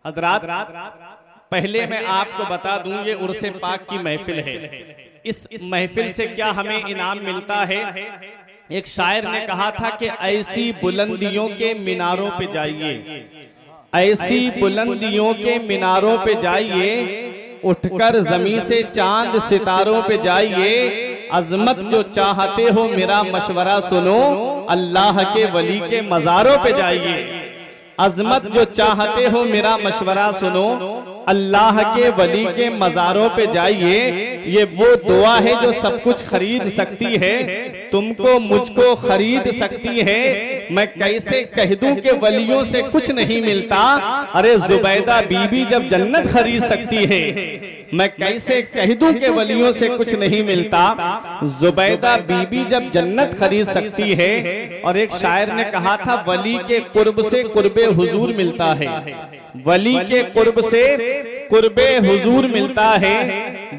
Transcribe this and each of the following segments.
हज़रात, पहले मैं आपको बता दूं ये उर्से पाक की महफिल है। इस महफिल से क्या हमें इनाम मिलता है? एक शायर ने कहा था कि ऐसी बुलंदियों के मीनारों पे जाइए, ऐसी बुलंदियों के मीनारों पे जाइए, उठकर जमीन से चांद सितारों पे जाइए, अजमत जो चाहते हो मेरा मशवरा सुनो, अल्लाह के वली के मज़ारों पे जाइए। अजमत जो चाहते हो मेरा मशवरा सुनो, अल्लाह के वली के मज़ारों पे जाइए। ये वो दुआ है जो सब कुछ खरीद सकती है, तुमको मुझको खरीद सकती है। मैं कैसे कह दूं कि वलियों से कुछ नहीं मिलता, अरे जुबैदा बीबी जब जन्नत खरीद सकती है। मैं कैसे कह दूं कि वलियों से कुछ नहीं मिलता, जुबैदा बीबी जब जन्नत खरीद सकती है। और एक शायर ने कहा था वली के कुर्ब से कुर्बे हुजूर मिलता है, वली के कुर्ब से कुर्बे हुजूर मिलता है,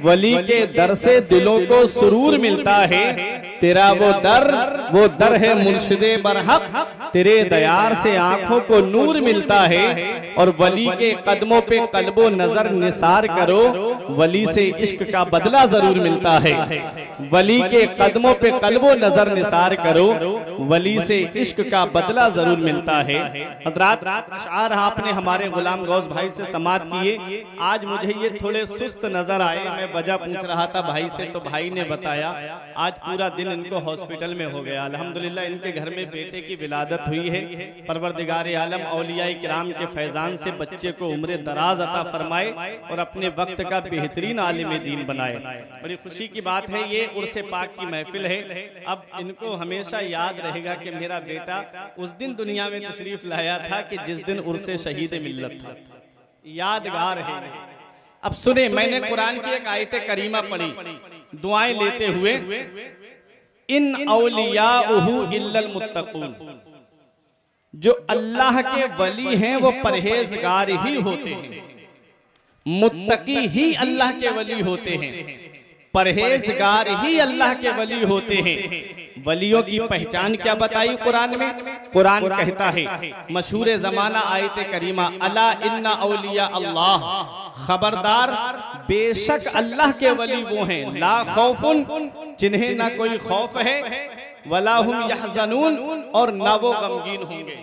वली के दर से दिलों को सुरूर मिलता है। तेरा वो दर है मुर्शिदे बरहक, तेरे दयार से आंखों को नूर मिलता है। और वली के कदमों पे कल्बो नजर निसार करो, वली से इश्क का बदला जरूर मिलता है। वली के कदमों पे कल्बो नजर निसार करो, वली से इश्क का बदला जरूर मिलता है। हज़रात, अशआर आपने हमारे गुलाम गौस भाई से समाअत किए। आज मुझे ये थोड़े सुस्त नजर आए। मैं वजह पूछ रहा था भाई से, तो भाई ने बताया आज पूरा दिन इनको हॉस्पिटल में हो गया। अल्हम्दुलिल्लाह इनके घर में बेटे की विलादत हुई है। परवरदिगार आलम औलियाए किराम के फैजान से बच्चे को उम्र दराज अता फरमाए और अपने वक्त का बेहतरीन आलिम दीन बनाए। बड़ी खुशी की बात है, ये उर्से पाक की महफिल है। अब इनको हमेशा याद रहेगा कि मेरा बेटा उस दिन दुनिया में तशरीफ लाया था कि जिस दिन उर्से शहीद मिल्लत था। यादगार है। अब सुने, मैंने कुरान की एक आयत करीमा पढ़ी दुआएं लेते हुए, इन औलियाउहु इल्लल मुत्तकून, जो अल्लाह के वली हैं वो परहेजगार ही होते हैं, मुत्तकी ही अल्लाह के वली होते हैं, परहेजगार ही अल्लाह के वली होते हैं। वलियों की पहचान क्या बताई कुरान में? कुरान कहता है, मशहूर जमाना आयत करीमा, अला इन्ना औलिया अल्लाह, खबरदार बेशक अल्लाह के वली वो हैं, ला खौफुन, जिन्हें ना कोई खौफ है, वला हुम यहज़नून, और ना वो गमगीन होंगे।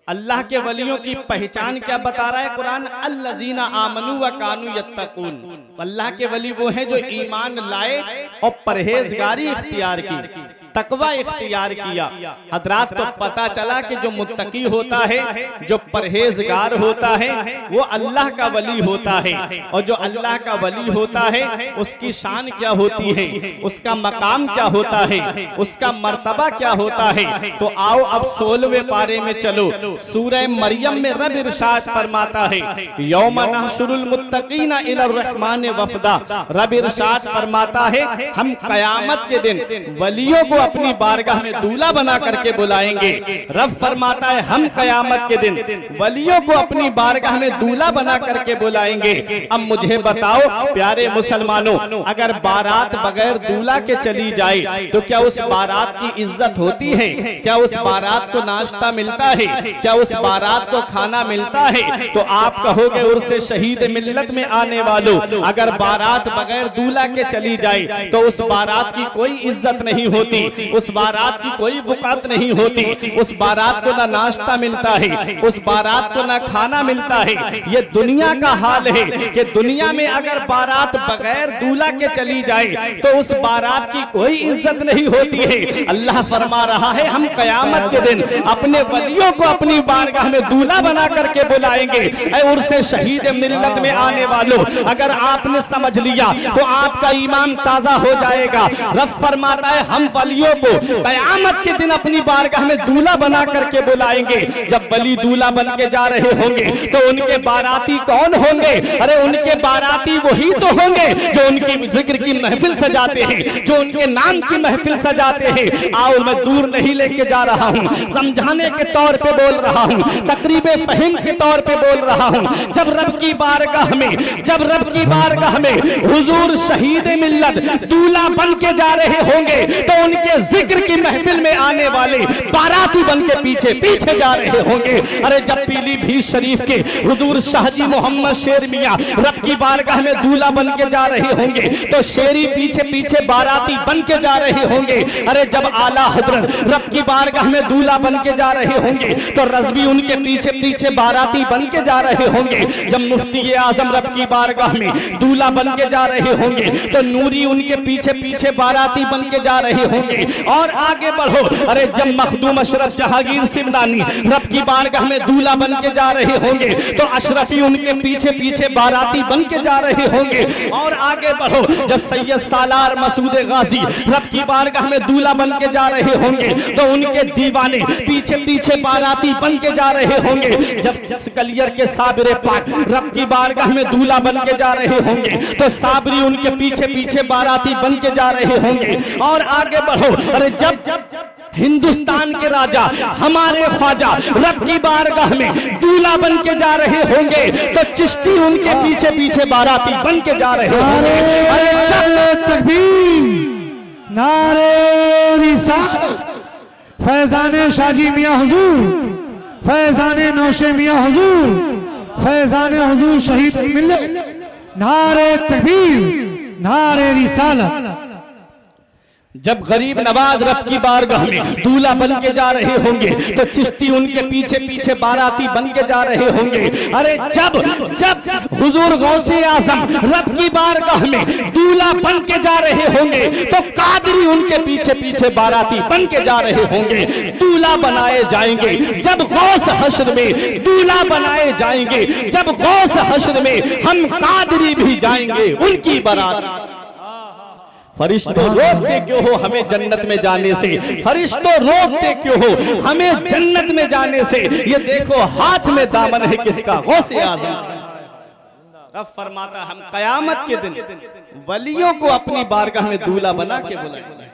अल्लाह के वलियों की पहचान क्या बता रहा है कुरान? अल्लज़ीना आमनू व कानू यत्तकून, अल्लाह के वली वो हैं जो ईमान लाए और परहेजगारी इख्तियार की, तकवा इख्तियार किया। हज़रात, तो पता चला कि जो मुत्तकी होता है, जो परहेजगार होता है, वो अल्लाह का वली होता है। और जो अल्लाह का वली होता है उसकी शान क्या होती है, उसका मकाम क्या होता है, उसका मर्तबा क्या होता है। तो आओ अब 16वें पारे में चलो। सूरह मरियम में रब इरशाद फरमाता है, यौम नहशुरुल मुत्तकीना इलर रहमान वफदा, रब इरशाद फरमाता है हम कयामत के दिन वलियों को अपनी बारगाह में दूल्हा बना करके बुलाएंगे। रब फरमाता है हम कयामत के दिन वलियों को अपनी बारगाह में दूल्हा बना करके बुलाएंगे। अब मुझे बताओ प्यारे मुसलमानों, अगर बारात बगैर दूल्हा के चली जाए तो क्या उस बारात की इज्जत होती है? क्या उस बारात को नाश्ता मिलता है? क्या उस बारात को खाना मिलता है? तो आप कहोगे उर्से शहीद मिल्लत में आने वालों, अगर बारात बगैर दूल्हा के चली जाए तो उस बारात की कोई इज्जत नहीं होती, उस बारात की कोई बुकात नहीं होती, उस बारात को ना नाश्ता मिलता है, उस बारात को ना खाना मिलता है। ये दुनिया का हाल है कि दुनिया में अगर बारात बगैर दूल्हा के चली जाए तो उस बारात की कोई इज्जत नहीं होती है। अल्लाह फरमा रहा है हम कयामत के दिन अपने वलियों को अपनी बारगाह में दूल्हा बना करके बुलाएंगे। ऐ उर्से शहीद मिल्लत में आने वालों, अगर आपने समझ लिया तो आपका ईमान ताजा हो जाएगा। रब फरमाता है हम वलियों को कयामत के दिन अपनी बारगाह में दूल्हा बना करके बुलाएंगे। जब वली दूल्हा बन के जा रहे होंगे तो उनके बाराती कौन होंगे? अरे उनके बाराती वही तो होंगे जो उनकी जिक्र की महफिल सजाते हैं, जो उनके नाम की महफिल सजाते हैं। आओ मैं दूर नहीं लेके जा रहा हूँ, समझाने के तौर पे बोल रहा हूँ, तकरीबे फहीम के तौर पे बोल रहा हूँ। जब रब की बारगाह में हुजूर शहीद मिल्लत दूल्हा बन के जा रहे होंगे तो उनके के जिक्र की महफिल में आने वाले बाराती बन के पीछे पीछे जा रहे होंगे। अरे जब पीलीभीत शरीफ के हुजूर शाहजी मोहम्मद शेर मियां रब की बारगाह में दूल्हा बन के जा रहे होंगे तो शेरी पीछे पीछे बाराती बन के जा रहे होंगे। अरे जब आला हजरत रब की बारगाह में दूल्हा बन के जा रहे होंगे तो रज़वी उनके पीछे पीछे बाराती बन के जा रहे होंगे। जब मुफ्ती आजम रब की बारगाह में दूल्हा बन के जा रहे होंगे तो नूरी उनके पीछे पीछे बाराती बन के जा रहे होंगे। और आगे बढ़ो, अरे जब मखदूम अशरफ जहांगीर सिमनानी रब की बारगाह में दूल्हा बन के जा रहे होंगे तो अशरफी उनके पीछे पीछे बाराती बन के जा रहे होंगे। और आगे बढ़ो, जब सैयद सालार मसूद गाजी रब की बारगाह में दूल्हा बन के जा रहे होंगे तो उनके दीवाने पीछे पीछे बाराती बन के जा रहे होंगे। जब कलियर के साबिर पाक रब की बारगाह में दूल्हा बन के जा रहे होंगे तो साबरी उनके पीछे पीछे बाराती बन के जा रहे होंगे। और आगे बढ़ो, अरे जब हिंदुस्तान के राजा हमारे ख्वाजा रब की बारगाह में दूल्हा बन के जा रहे होंगे तो चिश्ती उनके पीछे पीछे बाराती बन के जा रहे होंगे। नारे तकबीर, नारे रिसालत, फैजाने शाजी मियां हुजूर, फैजाने नौशे मियां हुजूर, फैजाने हुजूर शहीद मिल्लत, नारे तकबीर, नारे रिसालत। जब गरीब नवाज रब की बारगाह में दूल्हा बन के जा रहे होंगे तो चिश्ती उनके पीछे पीछे बाराती बन के जा रहे होंगे। अरे जब जब हुजूर गौसे आजम रब की बारगाह में दूल्हा बन के जा रहे होंगे तो कादरी उनके पीछे पीछे बाराती बन के जा रहे होंगे। दूल्हा बनाए जाएंगे जब गौस हश्र में, दूल्हा बनाए जाएंगे जब गौस हश्र में हम कादरी भी जाएंगे उनकी बारात। फरिश्तों रोकते क्यों हो हमें जन्नत में जाने से, फरिश्तों रोकते क्यों हो हमें जन्नत में जाने से। ये देखो हाथ में दामन है किसका, गौसे आज़म। रब फरमाता हम कयामत के दिन वलियों को अपनी बारगाह में दूल्हा बना के बुलाएंगे।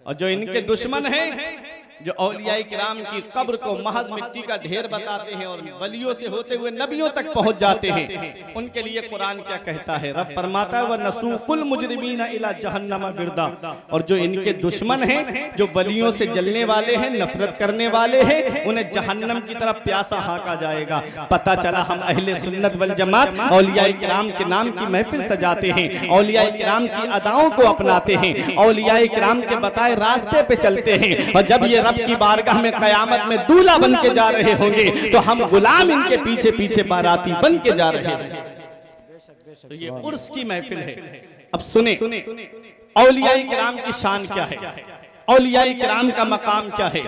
और जो इनके दुश्मन हैं, जो औलियाए किराम की कब्र को महज मिट्टी का ढेर बताते हैं और वलियों से होते हुए नबियों तक पहुंच जाते हैं, उनके लिए कुरान क्या कहता है? रब फरमाता है व नसूकुल मुजरिमीन इला जहन्नम विरदा। और जो इनके दुश्मन हैं, जो वलियों से जलने वाले हैं, नफरत करने वाले हैं, उन्हें जहन्नम की तरफ प्यासा हाँका जाएगा। पता चला हम अहले सुन्नत वल जमात औलियाए किराम के नाम की महफिल सजाते हैं, औलियाए किराम की अदाओं को अपनाते हैं, औलियाए किराम के बताए रास्ते पे चलते हैं। और जब ये रब की बारगाह में कयामत में दूल्हा बन के जा रहे होंगे तो हम गुलाम इनके पीछे पीछे बाराती बन के जा रहे हैं। तो ये उर्स की महफिल है। अब सुने औलियाए किराम की शान क्या है, औलियाए किराम का मकाम क्या है,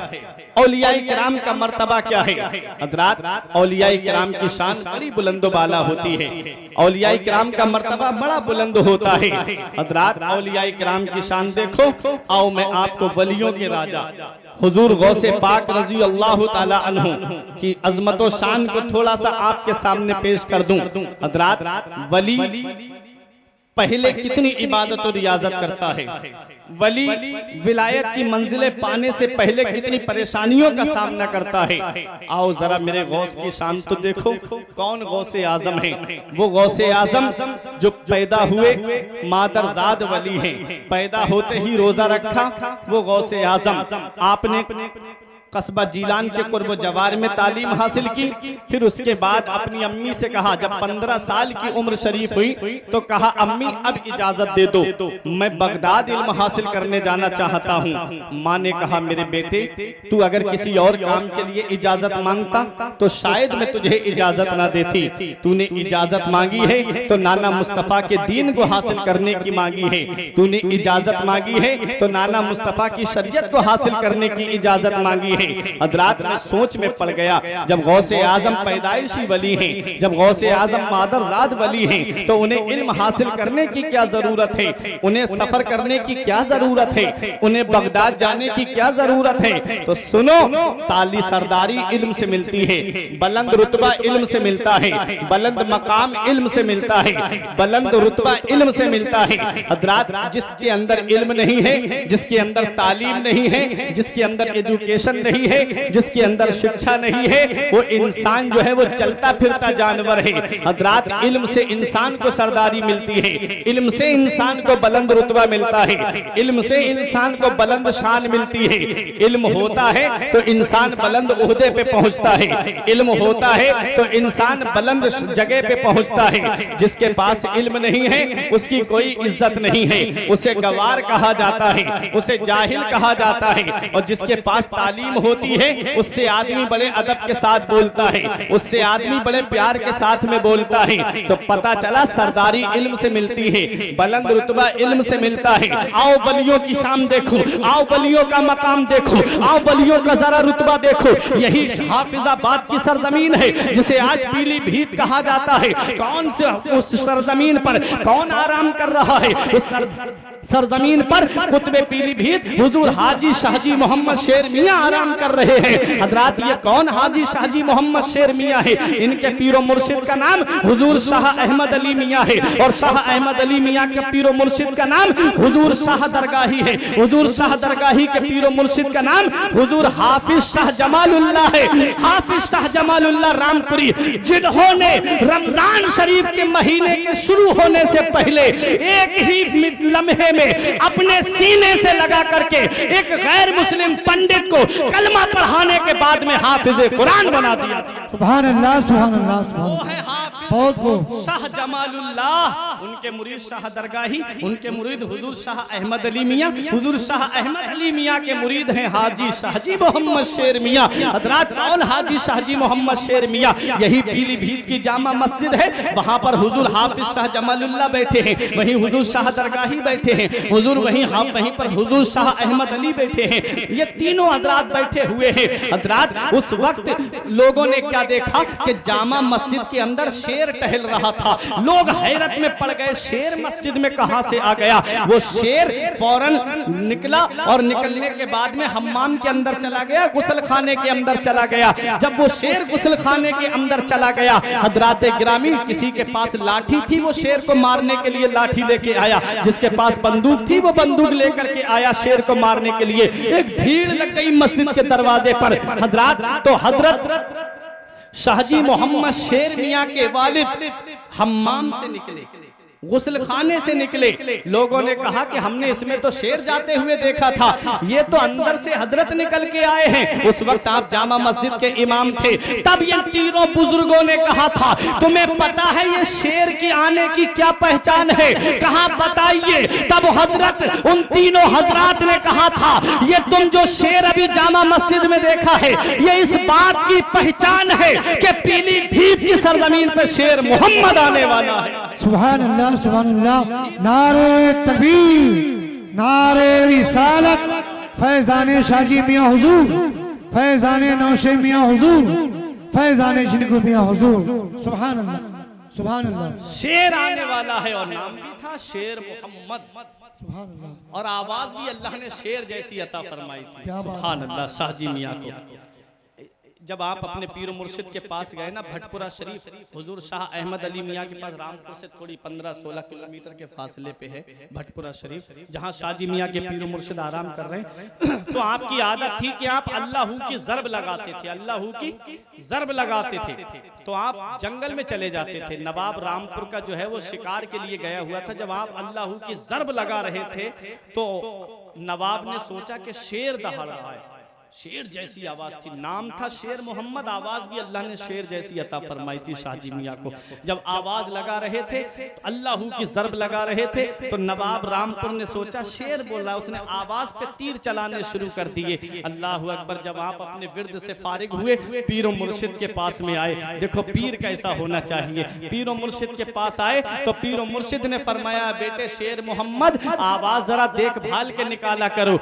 औलियाए किराम का मर्तबा क्या है। हज़रात औलियाए किराम की शान बड़ी बुलंदो बाला होती है, औलियाए किराम का मर्तबा बड़ा बुलंद होता है। हज़रात औलियाए किराम की शान देखो। आओ मैं आपको वलियों के राजा हुजूर गौसे पाक रजी अल्लाह ताला अन्हु की अजमत व शान को थोड़ा सा आपके सामने पेश कर दूं। हज़रात वली पहले कितनी इबादत और रियाजत करता है, वली विलायत की मंजिलें पाने से पहले कितनी परेशानियों का सामना करता है। आओ जरा मेरे गौस की शान तो देखो। कौन गौसे आजम है? वो गौसे आजम जो पैदा हुए मादरजाद वली हैं, पैदा होते ही रोजा रखा, वो गौसे आजम। आपने कस्बा जीलान के कुर्ब जवार में तालीम हासिल की, फिर उसके बाद अपनी अम्मी से कहा, जब 15 साल की उम्र शरीफ हुई तो कहा अम्मी अब इजाजत दे दो, मैं बगदाद इल्म हासिल करने जाना चाहता हूँ। माँ ने कहा मेरे बेटे तू अगर किसी और काम के लिए इजाजत मांगता तो शायद मैं तुझे इजाजत ना देती। तूने इजाजत मांगी है तो नाना मुस्तफा के दीन को हासिल करने की मांगी है, तूने इजाजत मांगी है तो नाना मुस्तफा की शरीयत को हासिल करने की इजाजत मांगी है। हज़रात में सोच में पड़ गया, जब गौसे आजम पैदाइशी वली हैं, जब गौसे आजम मादरजाद वली हैं, तो उन्हें इल्म हासिल करने की क्या जरूरत है, उन्हें सफर करने की क्या जरूरत है, उन्हें बगदाद जाने की क्या जरूरत है। तो सुनो, ताली सरदारी इल्म से मिलती है, बुलंद रुतबा इल्म से मिलता है, बुलंद मकाम इल्म से मिलता है, बुलंद रुतबा इल्म से मिलता है। हज़रात जिसके अंदर इल्म नहीं है, जिसके अंदर तालीम नहीं है, जिसके अंदर एजुकेशन नहीं है, जिसके अंदर शिक्षा नहीं है, वो इंसान जो है वो चलता फिरता जानवर है। हजरात, इल्म से इंसान को सरदारी मिलती है, इल्म से इंसान को बुलंद रुतबा मिलता है, इल्म से इंसान को बुलंद शान मिलती है। इल्म होता है तो इंसान बुलंद ओहदे पे पहुंचता है, इल्म होता है तो इंसान बुलंद जगह पे पहुंचता है। जिसके पास इल्म नहीं है उसकी कोई इज्जत नहीं है, उसे गवार कहा जाता है, उसे जाहिल कहा जाता है। और जिसके पास तालीम होती है उससे आदमी बड़े अदब के साथ बोलता है, उससे आदमी बड़े प्यार के साथ में बोलता है। तो पता चला सरदारी इल्म से मिलती है, बुलंद रुतबा इल्म से मिलता है। आओ वलियों की शान देखो, आओ वलियों का मकाम देखो, आओ वलियों का जरा रुतबा देखो। यही हाफिजाबाद की सरजमीन है जिसे आज पीलीभीत कहा जाता है। कौन से उस सरजमीन पर कौन आराम कर रहा है? उस सरजमीन पर कुतबे पीलीभीत हुजूर हाजी शाहजी मोहम्मद शेर मियां आराम कर रहे हैं। हजरात, ये कौन हाजी शाहजी मोहम्मद शेर मियां है? इनके पीरो मुर्शिद का नाम हुजूर शाह अहमद अली मियां है, और शाह अहमद अली मियां के पीरो मुर्शिद का नाम हुजूर शाह दरगाही है। हुजूर शाह दरगाही के पीरो मुर्शिद का नाम हुजूर हाफिज शाह जमालुल्लाह है। हाफिज शाह जमालुल्लाह रामपुरी, जिन्होंने रमजान शरीफ के महीने के शुरू होने से पहले एक ही लम्हे में अपने सीने से लगा करके एक गैर मुस्लिम पंडित को कलमा पढ़ाने के बाद में हाफिज कुरान बना दिया। सुभान अल्लाह, सुभान अल्लाह, सुभान वो है हाफिज बहुत को शाह जमालुल्लाह, उनके मुरीद शाह दरगाही, उनके मुरीद हुजूर शाह अहमद अली मियां। हुजूर शाह अहमद अली मियां के मुरीद हैं हाजी शाहजी मोहम्मद शेर मियां। हजरात, कौन हाजी शाहजी मोहम्मद शेर मियां? यही पीलीभीत की जामा मस्जिद है, वहां पर हुजूर हाफिज शाह जमालुल्लाह बैठे हैं, वहीं हुजूर शाह दरगाही बैठे हैं, हुजूर वहीं पर हुजूर शाह अहमद अली बैठे हैं। ये तीनों हजरात बैठे हुए हैं। हजरात, उस वक्त लोगों ने क्या देखा कि जामा मस्जिद के अंदर शेर टहल रहा था। लोग हैरत में पड़ गए, शेर मस्जिद में कहां से आ गया? वो शेर फौरन निकला और निकलने के बाद में हम्माम के अंदर चला गया, गुस्ल खाने के अंदर चला गया। जब वो शेर गुस्ल खाने के अंदर चला गया, हजरात गिरामी, किसी के पास लाठी थी, वो शेर को मारने के लिए लाठी लेके आया। जिसके पास बंदूक थी वो बंदूक लेकर के आया शेर को मारने के लिए। एक भीड़ लग गई मस्जिद के दरवाजे पर। हजरात, तो हजरत शाहजी मोहम्मद शेर मियां के वालिद हम्माम से निकले, गुस्ल खाने से निकले। लोगों ने कहा कि हमने इसमें तो शेर जाते हुए देखा था, ये तो अंदर से हजरत निकल के आए हैं। उस वक्त आप जामा मस्जिद के इमाम थे। तब ये तीनों बुजुर्गों ने कहा था, तुम्हें पता है ये शेर के आने की क्या पहचान है? कहा बताइए। तब हजरत, उन तीनों हजरात ने कहा था, ये तुम जो शेर अभी जामा मस्जिद में देखा है, ये इस बात की पहचान है कि पीलीभीत की सरजमीन पर शेर मोहम्मद आने वाला है। सुभान अल्लाह, सुभान अल्लाह। नारे तकबीर, नारे रिसालत, फैजाने शाहजी मियां हुजूर, फैजाने नौशे मियां हुजूर, फैजाने जिनको मियां हुजूर। सुभान अल्लाह, सुभान अल्लाह। शेर आने वाला है और नाम भी था शेर मोहम्मद। सुभान अल्लाह। और आवाज भी अल्लाह ने शेर जैसी अता फरमाई थी। क्या बात। सुभान अल्लाह। शाहजी मियां को जब आप अपने पीर मुर्शिद के पास गए ना, भटपुरा शरीफ, हुजूर शाह अहमद अली मियां के पास रामपुर से थोड़ी 15-16 किलोमीटर के फासले पे है भटपुरा शरीफ, जहां शाहजी मियां के पीर मुर्शिद आराम कर रहे हैं। तो आपकी आदत थी कि आप अल्लाहू की ज़र्ब लगाते थे, अल्लाहू की ज़र्ब लगाते थे। तो आप जंगल में चले जाते थे। नवाब रामपुर का जो है वो शिकार के लिए गया हुआ था। जब आप अल्लाहू की ज़र्ब लगा रहे थे तो नवाब ने सोचा कि शेर दहाड़ रहा है। शेर जैसी आवाज थी, नाम था शेर मोहम्मद, आवाज भी अल्लाह ने शेर जैसी अता फरमाई थी शाहजी मियां को। जब आवाज लगा रहे थे, अल्लाहू की ज़र्ब लगा रहे थे, तो नवाब रामपुर ने सोचा शेर बोल रहा है, उसने आवाज पे तीर चलाने शुरू कर दिए। अल्लाहू अकबर। जब आप अपने विर्द से फारिग हुए, पीरो मुर्शिद के पास में आए। देखो पीर कैसा होना चाहिए। पीरो मुर्शिद के पास आए तो पीरो मुर्शिद ने फरमाया, बेटे शेर मोहम्मद, आवाज जरा देखभाल के निकाला करो।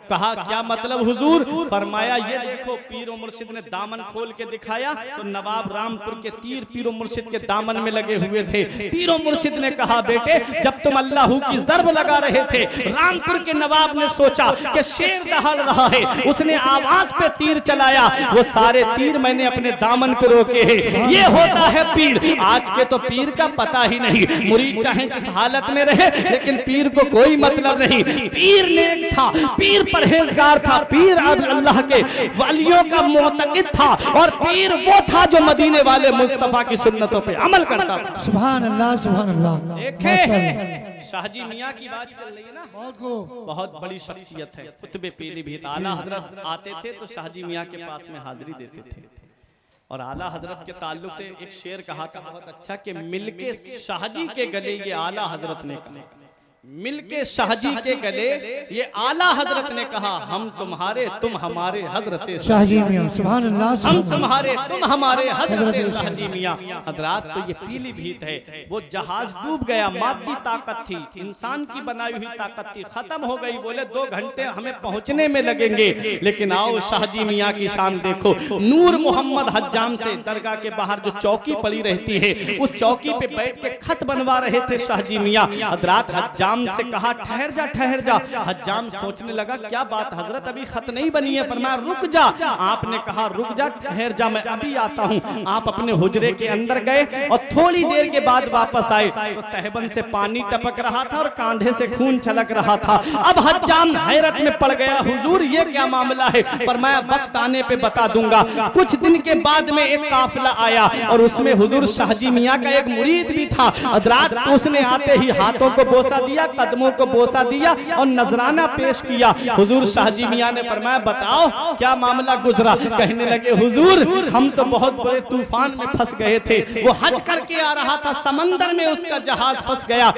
कहा क्या मतलब हुजूर? फरमाया ये देखो। पीरो मुर्शिद ने दामन खोल के दिखाया तो नवाब रामपुर के तीर पीरो मुर्शिद के दामन में लगे हुए थे। पीरो मुर्शिद ने कहा, बेटे जब तुम अल्लाहू की ज़र्ब लगा रहे थे, रामपुर के नवाब ने सोचा कि शेर दहाड़ रहा है, उसने आवाज पे तीर चलाया, वो सारे तीर मैंने अपने दामन पे रोके हैं। ये होता है पीर। आज के तो पीर का पता ही नहीं, मुरीद चाहे जिस हालत में रहे, लेकिन पीर को कोई मतलब नहीं। पीर नेक था, पीर परहेजगार था, पीर अल्लाह के वलियों का मुअतकिद था और पीर वो था जो मदीने वाले मुस्तफा की सुन्नतों पे अमल करता था। सुभान अल्लाह, सुभान अल्लाह। देखे शाहजी मियाँ की बात चल रही है ना, बहुत बड़ी शख्सियत है, कुतुब पीलीभीत। आला हजरत आते थे तो शाहजी मियाँ के पास में हाजिरी देते थे और आला हजरत के ताल्लुक से एक शेर कहा था बहुत अच्छा कि मिलके शाहजी के गले, ये आला हजरत ने कहा, मिलके शाहजी के गले ये आला हजरत ने कहा, हम तुम्हारे तुम हमारे हजरत शाहजी मियाँ, सुभान अल्लाह, हम तुम्हारे तुम हमारे हजरत शाहजी मियाँ। हजरात तो ये पीलीभीत है, वो जहाज डूब गया, मादी ताकत थी, इंसान की बनाई हुई ताकत थी, खत्म हो गई। बोले 2 घंटे हमें पहुंचने में लगेंगे, लेकिन आओ शाहजी मियाँ की शान देखो। नूर मोहम्मद हज्जाम से दरगाह के बाहर जो चौकी पड़ी रहती है, उस चौकी पे बैठ के खत बनवा रहे थे शाहजी मियाँ। हजरात हज्जाम से कहा ठहर जा ठहर जा। हज्जाम सोचने लगा क्या बात हजरत अभी खत नहीं बनी है, फरमाया रुक जा। आपने कहा रुक जा ठहर जा, मैं अभी आता हूँ। आप अपने हुजरे के अंदर गए और थोड़ी देर के बाद वापस आए तो तहबन से पानी टपक रहा था और कांधे से खून छलक रहा था। अब हज्जाम हैरत में पड़ गया, हुजूर ये क्या मामला है? फरमाया वक्त आने पे बता दूंगा। कुछ दिन के बाद में एक काफिला आया और उसमें हुजूर शाहजी मियाँ का एक मुरीद भी था। हजरात उसने आते ही हाथों को बोसा दिया, कदमों को बोसा दिया और नजराना पेश किया। हुजूर शाहजी मियाँ ने फरमाया बताओ क्या मामला गुजरा? कहने लगे हुजूर हम तो बहुत बड़े तूफान में फंस गए थे, वो हज करके आ रहा था, समंदर में उसका जहाज फंस गया।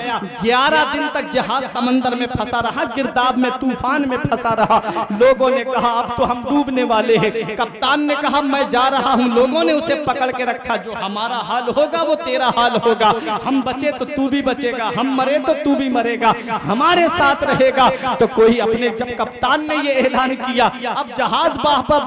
11 दिन तक जहाज समंदर में फंसा रहा, गिरदाब में तूफान में फंसा रहा। लोगों ने कहा अब तो हम डूबने वाले हैं। कप्तान ने कहा मैं जा रहा हूँ। लोगों ने उसे पकड़ के रखा, जो हमारा हाल होगा वो तेरा हाल होगा, हम बचे तो तू भी बचेगा, हम मरे तो तू भी मरेगा, हमारे साथ रहेगा। तो कोई अपने, जब कप्तान ने ये ऐलान किया अब जहाज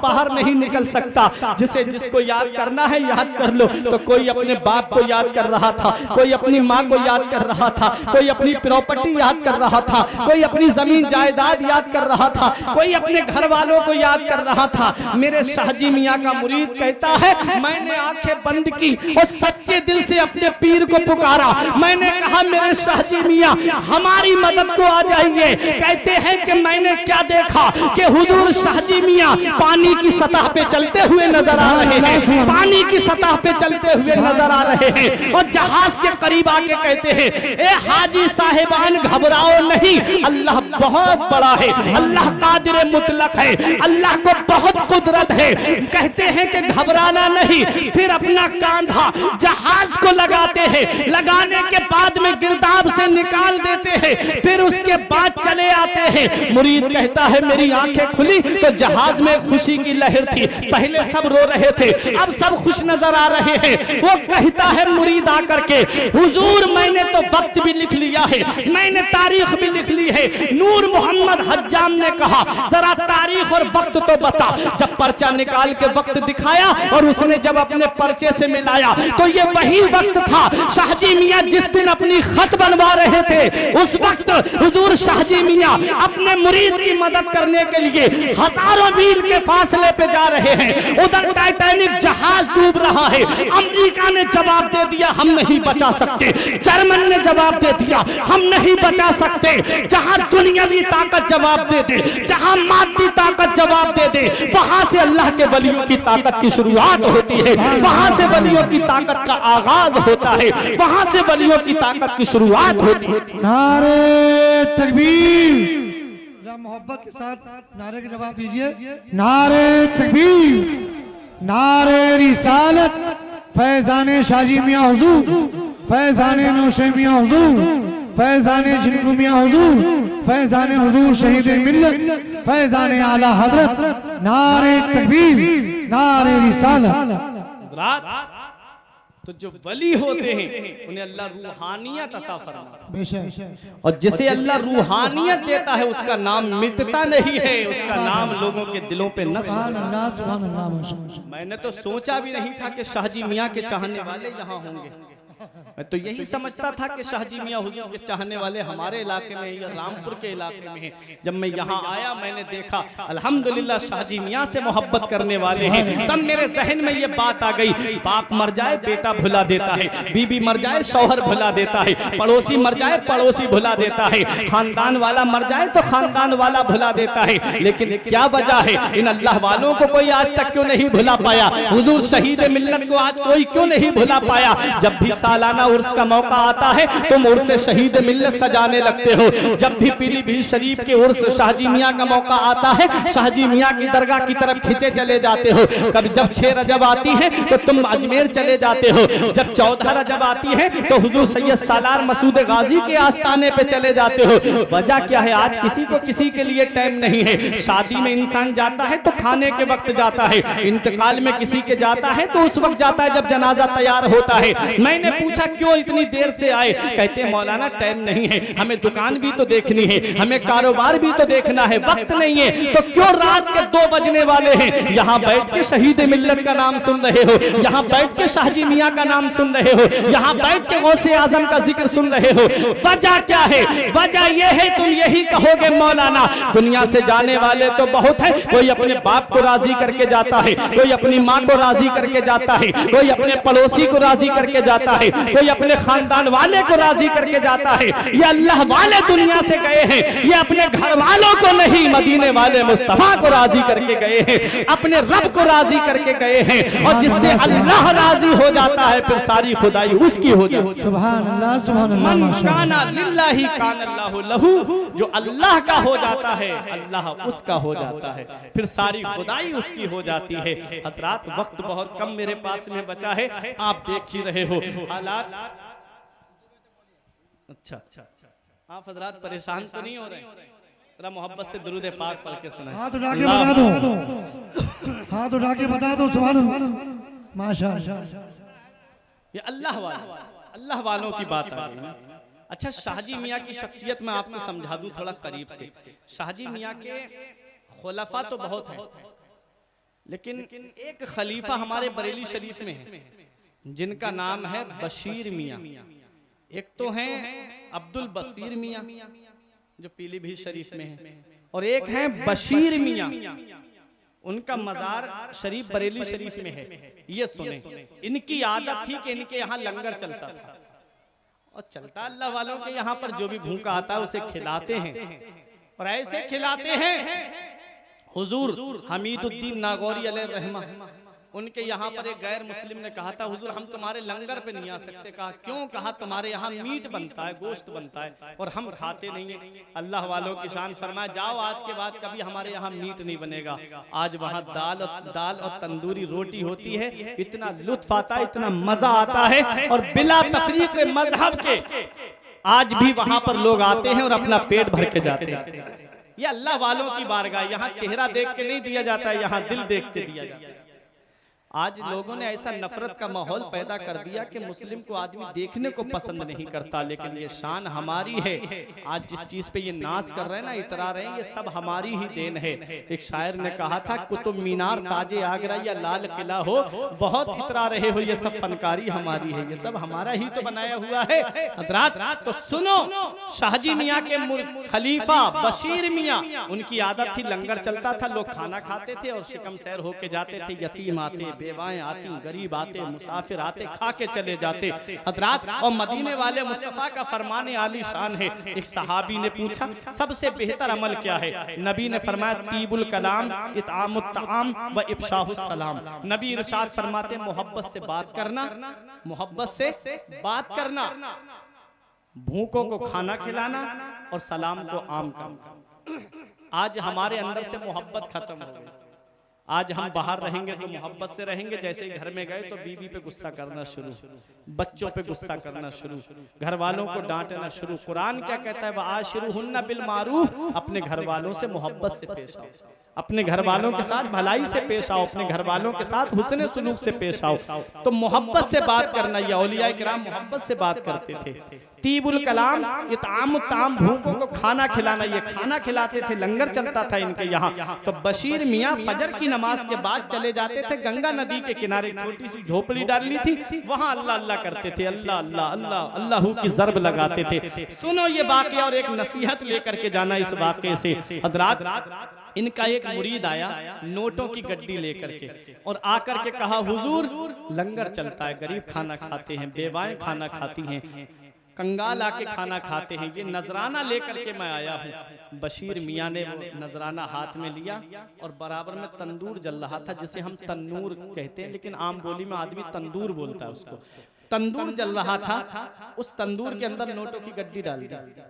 बाहर नहीं निकल सकता, जिसे जिसको याद करना है याद कर लो। तो कोई अपने बाप को याद कर रहा था, कोई अपनी माँ को याद कर रहा था, कोई अपनी प्रॉपर्टी याद कर रहा था, कोई अपनी जमीन जायदाद याद कर रहा था, कोई अपने घर वालों को याद कर रहा था। मेरे शाहजी मियाँ का मुरीद कहता है मैंने आंखें बंद की और सच्चे दिल से अपने पीर को पुकारा। मैंने कहा मेरे शाहजी मियाँ हमारी मदद को आ जाइए। कहते हैं कि मैंने क्या देखा कि हुजूर शाहजी मियाँ पानी की सतह पे चलते हुए नजर आ रहे हैं, पानी की सतह पे चलते हुए नजर आ रहे हैं और जहाज के करीब आके कहते हैं ए हाजी साहिबान घबराओ नहीं, अल्लाह बहुत बड़ा है, अल्लाह कादिर मुतलक है, अल्लाह को बहुत कुदरत है। कहते हैं कि घबराना नहीं। फिर अपना कांधा जहाज को लगाते हैं, लगाने के बाद में गिरदाब से निकाल देते हैं, फिर उसके बाद चले आते हैं। मुरीद कहता है मेरी आंखें खुली तो जहाज में खुशी की लहर थी, पहले सब रो रहे थे अब सब खुश नजर आ रहे हैं। वो कहता है मुरीद आकर के हुजूर मैंने तो वक्त भी लिख लिया है, मैंने तारीख भी लिख ली है। नूर मोहम्मद हज्जाम ने कहा जरा तारीख और वक्त तो बता। जब पर्चा निकाल के वक्त दिखाया और उसने जब अपने पर्चे से मिलाया तो ये वही वक्त था शाहजी मियाँ जिस दिन अपनी खत बनवा रहे थे। उस वक्त हुजूर शाहजी मियाँ अपने मुरीद की मदद करने के लिए हजारों मील के फासले पे जा रहे हैं। उधर टाइटैनिक जहाज डूब रहा है। अमेरिका ने जवाब दे दिया हम नहीं बचा सकते, जर्मन ने जवाब दे दिया हम नहीं बचा सकते। जहां दुनियावी ताकत जवाब दे दे, जहां मादी ताकत जवाब दे दे, वहां से अल्लाह के वलियों की ताकत की शुरुआत होती है, वहां से वलियों की ताकत का आगाज होता है, वहां से वलियों की ताकत की शुरुआत होती है। नारे तकबीर, मोहब्बत के साथ नारे के जवाब दीजिए। नारे तकबीर, नारे रिसालत, फैजाने शाहजी मियाँ हुजूर, फैजाने नौशे मियाँ हुजूर, फैजाने जिनको मियाँ हुजूर, फैजाने हुजूर शहीद मिल्लत, फैजाने आला हजरत। नारे तकबीर, नारे रिसालत। तो जो वली होते हैं उन्हें अल्लाह रूहानियत अता फरमाता है, और जिसे अल्लाह रूहानियत देता है उसका नाम मिटता नहीं है, उसका नाम लोगों के दिलों पे नक्श है। मैंने तो सोचा भी नहीं था कि शाहजी मियाँ के चाहने वाले यहाँ होंगे। मैं तो यही समझता था कि शाहजी मियाँ हुजूर के चाहने वाले हमारे इलाके में या रामपुर के इलाके में हैं। जब मैं यहाँ आया मैंने देखा अल्हम्दुलिल्लाह शाहजी मियाँ से मोहब्बत करने वाले हैं। तब मेरे जहन में ये बात आ गई, बाप मर जाए बेटा भुला देता है, बीबी मर जाए शौहर भुला देता है, पड़ोसी मर जाए पड़ोसी भुला देता है, खानदान वाला मर जाए तो खानदान वाला भुला देता है। लेकिन क्या वजह है, इन अल्लाह वालों को कोई आज तक क्यों नहीं भुला पाया? हुजूर शहीद मिल्लत को आज कोई क्यों नहीं भुला पाया? जब भी सालाना उर्स का मौका आता है तुम उर्स शहीद मिल्लत सजाने लगते हो। जब भी पीलीभीत शरीफ के उर्स शाहजी मियाँ का मौका आता है शाहजी मियाँ की दरगाह की तरफ खिंचे चले जाते हो। कभी जब 6 रजब आती है तो तुम अजमेर चले जाते हो, जब 14 रजब आती है तो हुजूर सैयद सालार मसूद गाजी के आस्थाने पे चले जाते हो। वजह क्या है? आज किसी को किसी के लिए टाइम नहीं है। शादी में इंसान जाता है तो खाने के वक्त जाता है, इंतकाल में किसी के जाता है तो उस वक्त जाता है जब जनाजा तैयार होता है। मैंने पूछा क्यों इतनी देर से आए? कहते मौलाना टाइम नहीं है, हमें दुकान भी तो देखनी है, हमें कारोबार भी तो देखना है, वक्त नहीं है। तो क्यों रात के 2 बजने वाले हैं यहाँ बैठ के शहीद मिल्लत का नाम सुन रहे हो, यहाँ बैठ के शाहजी मियाँ का नाम सुन रहे हो, यहाँ बैठ के गौसे आजम का जिक्र सुन रहे हो? वजह क्या है? वजह यह है तुम यही कहोगे मौलाना दुनिया से जाने वाले तो बहुत है, कोई अपने बाप को राजी करके जाता है, कोई अपनी माँ को राजी करके जाता है, कोई अपने पड़ोसी को राजी करके जाता है, कोई अपने खानदान वाले को राजी करके जाता है। ये अल्लाह वाले दुनिया से गए हैं, ये अपने घर वालों को नहीं मदीने वाले मुस्तफा को राजी करके गए हैं, अपने रब को राजी करके गए हैं। और जिससे अल्लाह राजी हो जाता है फिर सारी खुदाई उसकी हो जाती है। सुभान अल्लाह सुभान अल्लाह। मन काना लिल्लाहि कान अल्लाहु लहू, जो अल्लाह का हो जाता है अल्लाह उसका हो जाता है, फिर सारी खुदाई उसकी हो जाती है। हजरात वक्त बहुत कम मेरे पास में बचा है, आप देख ही रहे हो हालात। अच्छा आप हजरात परेशान तो नहीं हो रहे? जरा मोहब्बत से दुरूद पाक पढ़ के सुनाएं। हाथ उठा के बता दो, हाथ उठा के बता दो सुभान अल्लाह माशाअल्लाह। ये अल्लाह वालों की बात आ गई ना। अच्छा शाहजी मियाँ की शख्सियत में आपको समझा दूं थोड़ा करीब से। शाहजी मियाँ के खुलफा तो बहुत है, लेकिन एक खलीफा हमारे बरेली शरीफ में है जिनका नाम है बशीर मियाँ। एक तो हैं अब्दुल बशीर मियाँ जो पीलीभीत शरीफ में है, और एक हैं बशीर मियाँ, उनका मजार शरीफ बरेली शरीफ में है। ये सुने, इनकी आदत थी कि इनके यहाँ लंगर चलता था, और चलता अल्लाह वालों के यहाँ पर जो भी भूखा आता है उसे खिलाते हैं, और ऐसे खिलाते हैं। हुजूर हमीदुद्दीन नागौरी अलैहिर्रहमा, उनके यहाँ पर एक गैर मुस्लिम ने कहा था हुजूर हम तुम्हारे लंगर पे नहीं आ सकते। कहा क्यों? कहा तुम्हारे यहाँ मीट बनता है, गोश्त बनता है और हम खाते नहीं है। अल्लाह वालों की शान फरमाया जाओ आज के बाद कभी हमारे यहाँ मीट नहीं बनेगा। आज वहाँ दाल और तंदूरी रोटी होती है, इतना लुत्फ आता है, इतना मजा आता है, और बिला तफरीक मजहब के आज भी वहाँ पर लोग आते हैं और अपना पेट भर के जाते हैं। ये अल्लाह वालों की बारगाह, यहाँ चेहरा देख के नहीं दिया जाता है, यहाँ दिल देख के दिया जाता है। आज लोगों ने ऐसा नफरत का माहौल पैदा कर दिया कि मुस्लिम को आदमी देखने को पसंद नहीं करता, लेकिन ये शान हमारी है। आज जिस चीज पे ये नाज कर रहे हैं ना, इतरा रहे हैं, ये सब हमारी ही देन है। एक शायर ने कहा था कुतुब मीनार ताजे आगरा या लाल किला हो, बहुत इतरा रहे हो, ये सब फनकारी हमारी है, ये सब हमारा ही तो बनाया हुआ है। हजरात तो सुनो, शाहजी मियाँ के खलीफा बशीर मियाँ, उनकी आदत थी लंगर चलता था, लोग खाना खाते थे और शिकम सैर होके जाते थे। यतीम आते, बेवाएं आती, गरीब आते, मुसाफिर आते, खा के चले जाते। हजरात और मदीने वाले मुस्तफा का फरमाने आली शान है। एक सहाबी ने पूछा सबसे बेहतर अमल क्या है? नबी ने फरमाया तीबुल कलाम, इतामुत ताम व इफ्शाहुस सलाम। नबी इरशाद फरमाते मोहब्बत से बात करना, मोहब्बत से बात करना, भूखों को खाना खिलाना और सलाम को आम करना। आज हमारे अंदर से मोहब्बत खत्म हो गई। आज हम बाहर रहेंगे तो मोहब्बत से रहेंगे, जैसे ही घर में गए तो बीवी पे गुस्सा करना शुरू, बच्चों पे गुस्सा करना शुरू, घर वालों को डांटना शुरू। कुरान क्या कहता है? वआशिरुहुन्ना बिल मारूफ, अपने घर वालों से मोहब्बत से पेश आओ। अपने घर वालों के साथ भलाई से पेश आओ, अपने घर वालों के साथ हुस्न सुलूक से पेश आओ। तो मोहब्बत से बात करना, ये औलिया किराम मोहब्बत से बात करते थे। तीबुल कलाम, इताम ताम, भूखों को खाना खिलाना, ये खाना खिलाते थे, लंगर चलता था इनके यहाँ। तो बशीर मियाँ फजर की नमाज के बाद चले जाते थे, गंगा नदी के किनारे छोटी सी झोपड़ी डाली थी, वहां अल्लाह अल्लाह करते थे, अल्लाह अल्लाह अल्लाह अल्लाह की ज़र्ब लगाते थे। सुनो ये वाक़या और एक नसीहत लेकर के जाना इस वाक़े से। हज़रात, इनका एक मुरीद आया नोटों की गड्डी लेकर के और आकर के कहा, हुजूर लंगर चलता है, गरीब खाना खाते हैं, बेवाएं खाना खाती हैं, कंगाल आके खाना खाते हैं, ये नजराना लेकर के मैं आया हूँ। बशीर मियाँ ने नजराना हाथ में लिया और बराबर में तंदूर जल रहा था, जिसे हम तन्नूर कहते हैं, लेकिन आम बोली में आदमी तंदूर बोलता है उसको। तंदूर जल रहा था, उस तंदूर के अंदर नोटों की गड्डी डाल दी।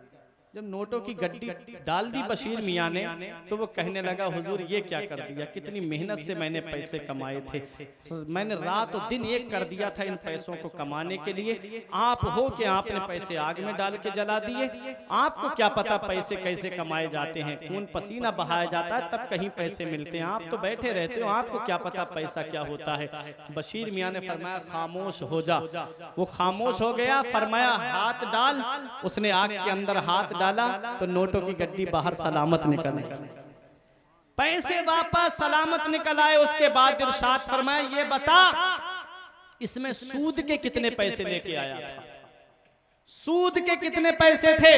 जब नोटों की गड्डी डाल दी बशीर मियाँ ने, तो वो कहने लगा, हुजूर ये क्या कर दिया, कितनी मेहनत से मैंने पैसे कमाए थे, तो मैंने रात और दिन एक कर दिया था इन पैसों को कमाने के लिए, आप हो कि आपने पैसे आग में डाल के जला दिए। आपको क्या पता पैसे कैसे कमाए जाते हैं, खून पसीना बहाया जाता है तब कहीं पैसे मिलते हैं, आप तो बैठे रहते हो, आपको क्या पता पैसा क्या होता है। बशीर मियाँ ने फरमाया, खामोश हो जा। वो खामोश हो गया। फरमाया, हाथ डाल। उसने आग के अंदर हाथ डाला तो नोटों की गड्डी बाहर सलामत निकल आई, पैसे वापस सलामत निकल आए। उसके बाद इरशाद फरमाया, ये बता इसमें सूद के कितने पैसे लेके आया था, सूद के कितने पैसे थे?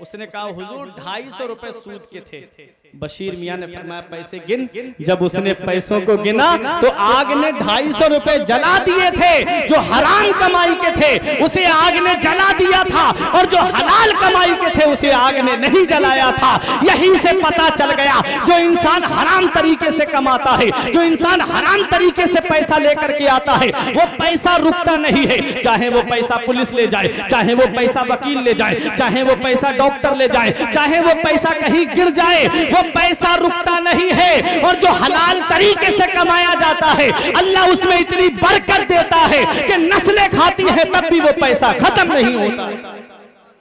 उसने कहा, हुजूर 250 रुपए सूद के थे। बशीर मियाँ ने फरमाया, पैसे गिन। जब उसने पैसों को गिना तो आग ने 250 रुपए जला दिए थे। जो हराम कमाई के थे उसे आग ने जला दिया था, और जो हलाल कमाई के थे उसे आग ने नहीं जलाया था। यहीं से पता चल गया, जो इंसान हराम तरीके से कमाता है, जो इंसान हराम तरीके से पैसा लेकर के आता है, वो पैसा रुकता नहीं है। चाहे वो पैसा पुलिस ले जाए, चाहे वो पैसा वकील ले जाए, चाहे वो पैसा डॉक्टर ले जाए, चाहे वो पैसा कहीं गिर जाए, वो पैसा रुकता नहीं है। और जो हलाल तरीके से कमाया जाता है, अल्लाह उसमें इतनी बरकत देता है कि नस्लें खाती है तब भी वो पैसा खत्म नहीं होता।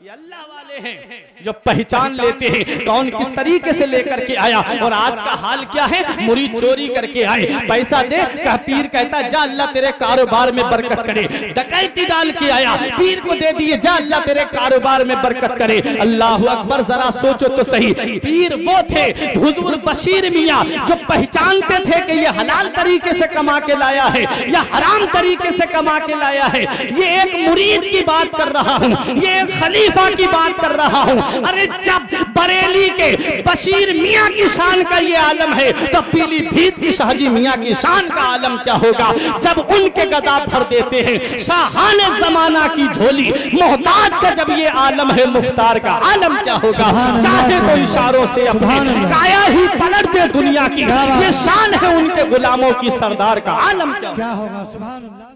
ये अल्लाह वाले हैं जो पहचान लेते हैं कौन किस तरीके से लेकर के आया। और आज का हाल क्या है, मुरीद चोरी करके आए, पैसा दे, पीर कहता जा अल्लाह तेरे कारोबार में बरकत करे। डकैती डाल के आया, पीर को दे दिए, जा अल्लाह तेरे कारोबार में बरकत करे। अल्लाह अकबर, जरा सोचो तो सही, पीर वो थे हुजूर बशीर मियाँ जो पहचानते थे कि ये हलाल तरीके से कमा के लाया है या हराम तरीके से कमा के लाया है। ये एक मुरीद की बात कर रहा हूँ, ये एक खलीफा की बात कर रहा हूँ। अरे जब बरेली के बशीर मियाँ की शान का ये आलम है, तो पीलीभीत की शाहजी मियाँ की शान का आलम क्या होगा जब उनके गदा भर देते हैं शाहाने जमाना की झोली। मोहताज का जब ये आलम है, मुख्तार का आलम क्या होगा। चाहे तो इशारों से अपनी काया ही पलट दे दुनिया की, ये शान है उनके गुलामों की, सरदार का आलम क्या होगा। सुभान अल्लाह।